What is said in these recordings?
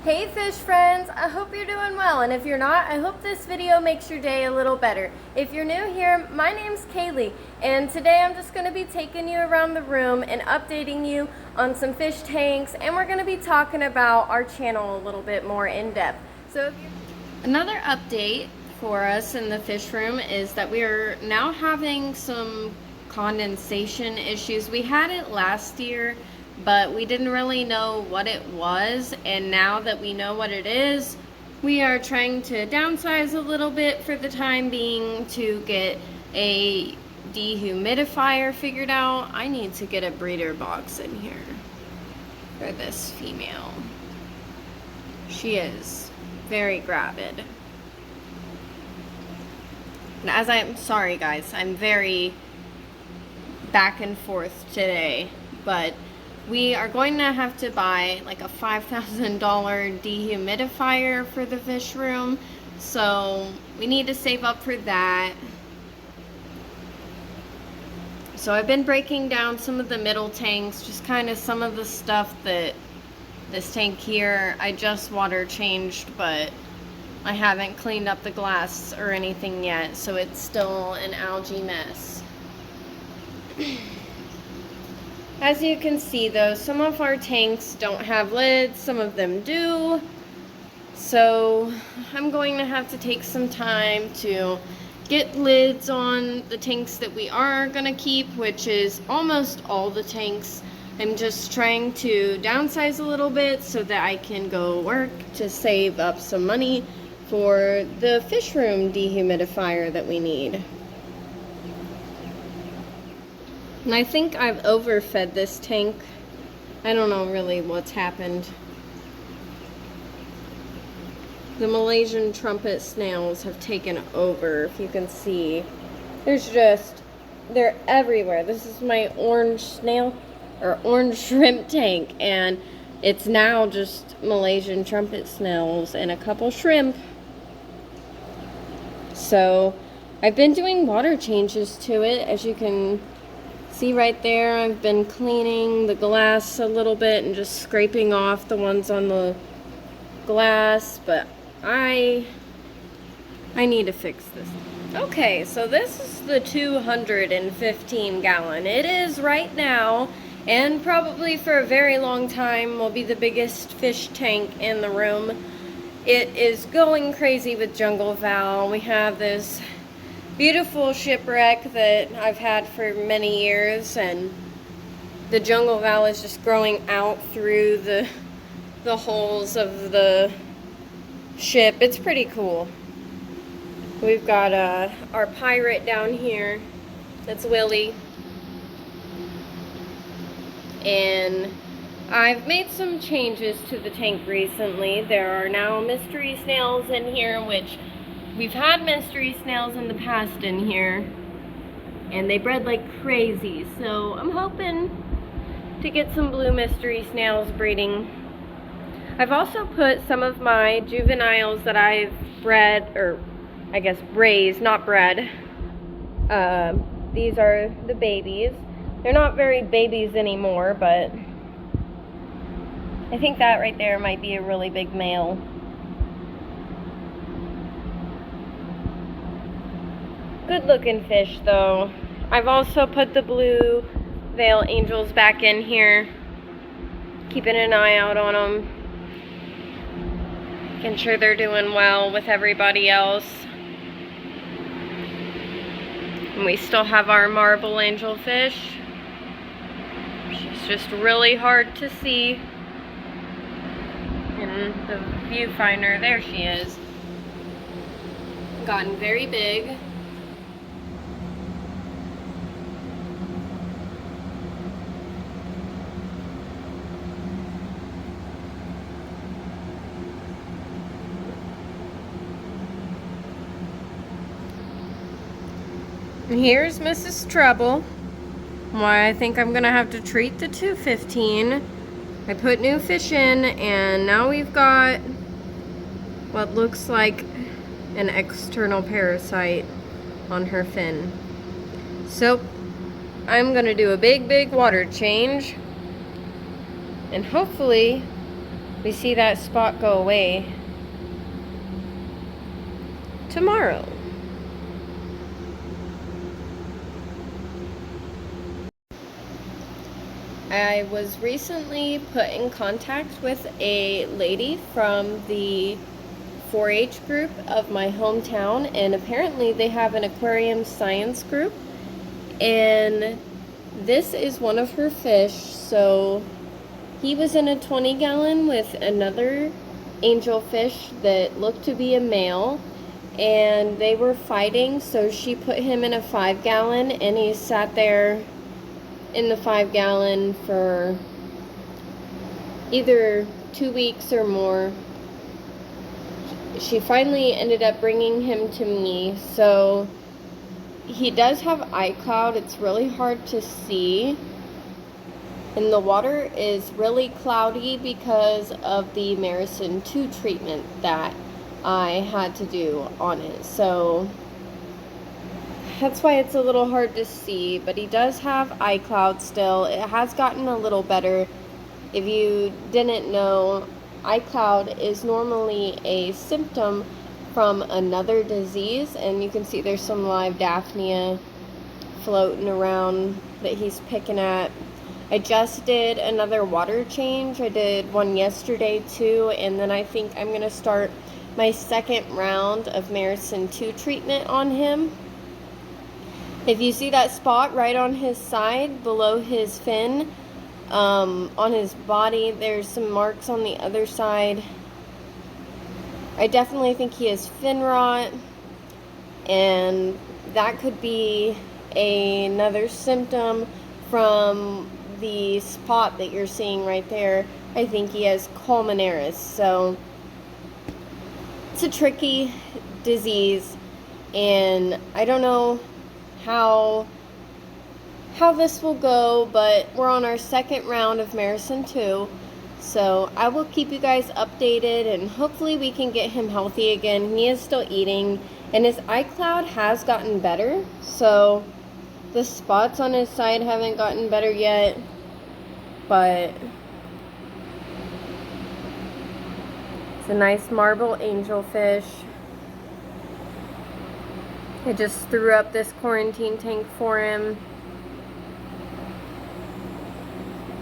Hey fish friends, I hope you're doing well, and if you're not, I hope this video makes your day a little better. If you're new here, my name's Kaylee, and today I'm just going to be taking you around the room and updating you on some fish tanks, and we're going to be talking about our channel a little bit more in depth. So another update for us in the fish room is that we are now having some condensation issues. We had it last year, but we didn't really know what it was, and now that we know what it is, we are trying to downsize a little bit for the time being to get a dehumidifier figured out. I need to get a breeder box in here for this female. She is very gravid. And as I'm sorry guys, I'm very back and forth today, but we are going to have to buy like a $5,000 dehumidifier for the fish room, so we need to save up for that. So I've been breaking down some of the middle tanks, just kind of some of the stuff that this tank here, I just water changed, but I haven't cleaned up the glass or anything yet, so it's still an algae mess. As you can see though, some of our tanks don't have lids, some of them do. So I'm going to have to take some time to get lids on the tanks that we are going to keep, which is almost all the tanks. I'm just trying to downsize a little bit so that I can go work to save up some money for the fish room dehumidifier that we need. And I think I've overfed this tank. I don't know really what's happened. The Malaysian trumpet snails have taken over, if you can see. They're everywhere. This is my orange snail, or orange shrimp tank, and it's now just Malaysian trumpet snails and a couple shrimp. So I've been doing water changes to it, as you can see right there. I've been cleaning the glass a little bit and just scraping off the ones on the glass, but I need to fix this. Okay, so this is the 215 gallon. It is right now, and probably for a very long time, will be the biggest fish tank in the room. It is going crazy with jungle fowl. We have this beautiful shipwreck that I've had for many years, and the jungle fowl is just growing out through the holes of the ship. It's pretty cool. We've got our pirate down here. That's Willie. And I've made some changes to the tank recently. There are now mystery snails in here, which we've had mystery snails in the past in here, and they bred like crazy, so I'm hoping to get some blue mystery snails breeding. I've also put some of my juveniles that I've bred, or I guess raised, not bred. These are the babies. They're not very babies anymore, but I think that right there might be a really big male. Good looking fish though. I've also put the blue veil angels back in here, keeping an eye out on them, making sure they're doing well with everybody else. And we still have our marble angel fish. She's just really hard to see in the viewfinder. There she is. Gotten very big. And here's Mrs. Trouble. Why I think I'm gonna have to treat the 215. I put new fish in, and now we've got what looks like an external parasite on her fin. So I'm gonna do a big water change, and hopefully we see that spot go away tomorrow. I was recently put in contact with a lady from the 4-H group of my hometown, and apparently they have an aquarium science group, and this is one of her fish. So he was in a 20-gallon with another angelfish that looked to be a male, and they were fighting, so she put him in a 5-gallon, and he sat there in the 5-gallon for either 2 weeks or more. She finally ended up bringing him to me. So he does have iCloud. It's really hard to see, and the water is really cloudy because of the Maricin 2 treatment that I had to do on it. So that's why it's a little hard to see, but he does have iCloud still. It has gotten a little better. If you didn't know, iCloud is normally a symptom from another disease, and you can see there's some live Daphnia floating around that he's picking at. I just did another water change. I did one yesterday too, and then I think I'm going to start my second round of Maricin 2 treatment on him. If you see that spot right on his side below his fin, on his body, there's some marks on the other side. I definitely think he has fin rot, and that could be another symptom from the spot that you're seeing right there. I think he has colmenaris. So it's a tricky disease, and I don't know how this will go, but we're on our second round of Maricin 2, so I will keep you guys updated, and hopefully we can get him healthy again. He is still eating, and his iCloud has gotten better, so the spots on his side haven't gotten better yet, but it's a nice marble angelfish. I just threw up this quarantine tank for him.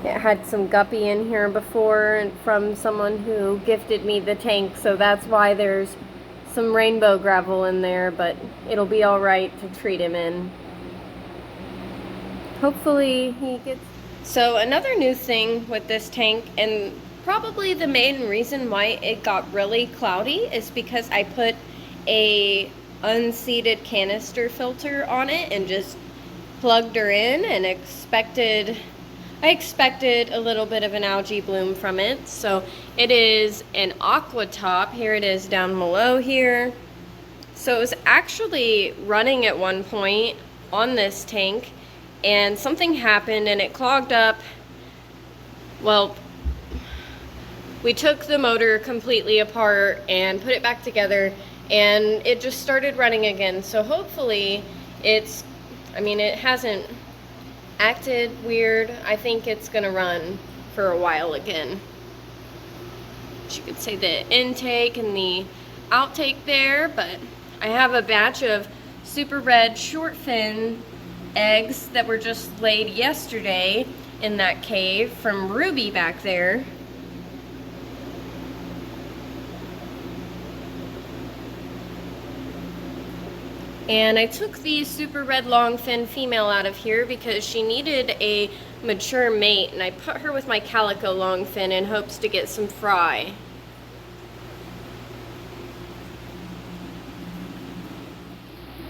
It had some guppy in here before from someone who gifted me the tank, so that's why there's some rainbow gravel in there, but it'll be alright to treat him in. Hopefully he gets... So another new thing with this tank, and probably the main reason why it got really cloudy, is because I put a unseated canister filter on it and just plugged her in, and I expected a little bit of an algae bloom from it. So it is an aqua top. Here it is down below here. So it was actually running at one point on this tank, and something happened and it clogged up. Well, we took the motor completely apart and put it back together, and it just started running again. So hopefully it hasn't acted weird. I think it's gonna run for a while again. You could say the intake and the outtake there, but I have a batch of super red short fin eggs that were just laid yesterday in that cave from Ruby back there. And I took the super red long fin female out of here because she needed a mature mate, and I put her with my calico long fin in hopes to get some fry.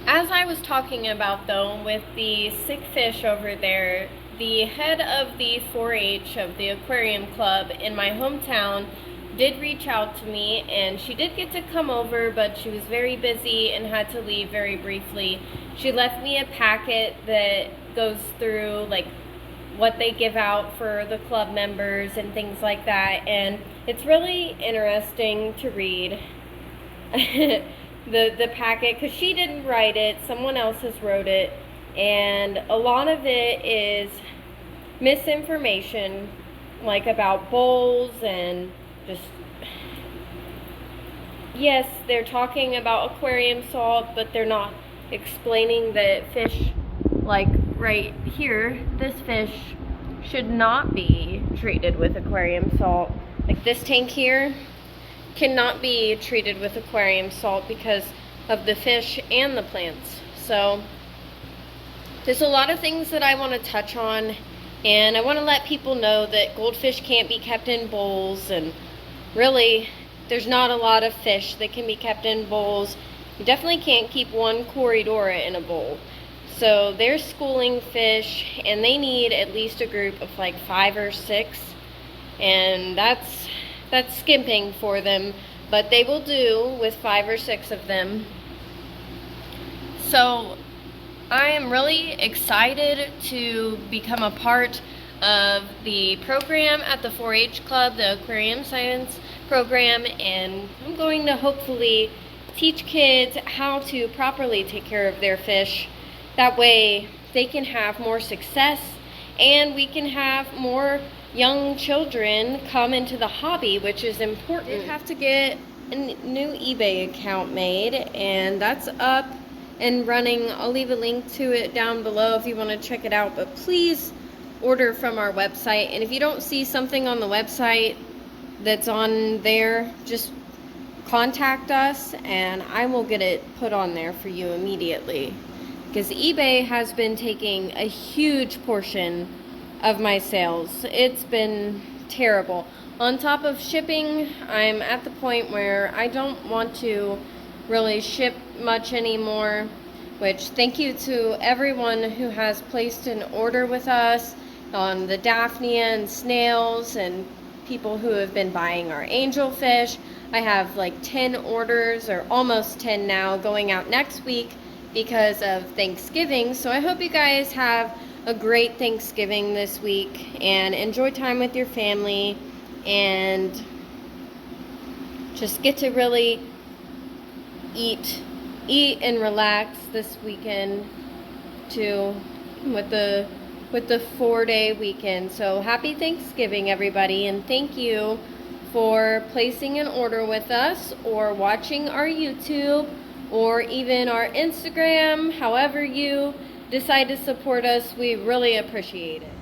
As I was talking about though, with the sick fish over there, the head of the 4-H of the aquarium club in my hometown did reach out to me, and she did get to come over, but she was very busy and had to leave very briefly. She left me a packet that goes through like what they give out for the club members and things like that, and it's really interesting to read the packet, because she didn't write it, someone else has wrote it, and a lot of it is misinformation, like about bowls and just, yes, they're talking about aquarium salt, but they're not explaining that fish, like right here, this fish should not be treated with aquarium salt. Like this tank here cannot be treated with aquarium salt because of the fish and the plants. So there's a lot of things that I want to touch on, and I want to let people know that goldfish can't be kept in bowls, and really there's not a lot of fish that can be kept in bowls. You definitely can't keep one Corydoras in a bowl. So they're schooling fish, and they need at least a group of like 5 or 6, and that's skimping for them, but they will do with 5 or 6 of them. So I am really excited to become a part of the program at the 4-H Club, the Aquarium Science program, and I'm going to hopefully teach kids how to properly take care of their fish. That way they can have more success, and we can have more young children come into the hobby, which is important. I have to get a new eBay account made, and that's up and running. I'll leave a link to it down below if you want to check it out, but please order from our website. And if you don't see something on the website that's on there, just contact us and I will get it put on there for you immediately, because eBay has been taking a huge portion of my sales. It's been terrible. On top of shipping, I'm at the point where I don't want to really ship much anymore, which thank you to everyone who has placed an order with us on the Daphnia and snails, and people who have been buying our angelfish. I have like 10 orders, or almost 10 now, going out next week because of Thanksgiving. So I hope you guys have a great Thanksgiving this week and enjoy time with your family, and just get to really eat and relax this weekend too, with the 4-day weekend. So happy Thanksgiving, everybody, and thank you for placing an order with us, or watching our YouTube, or even our Instagram. However you decide to support us, we really appreciate it.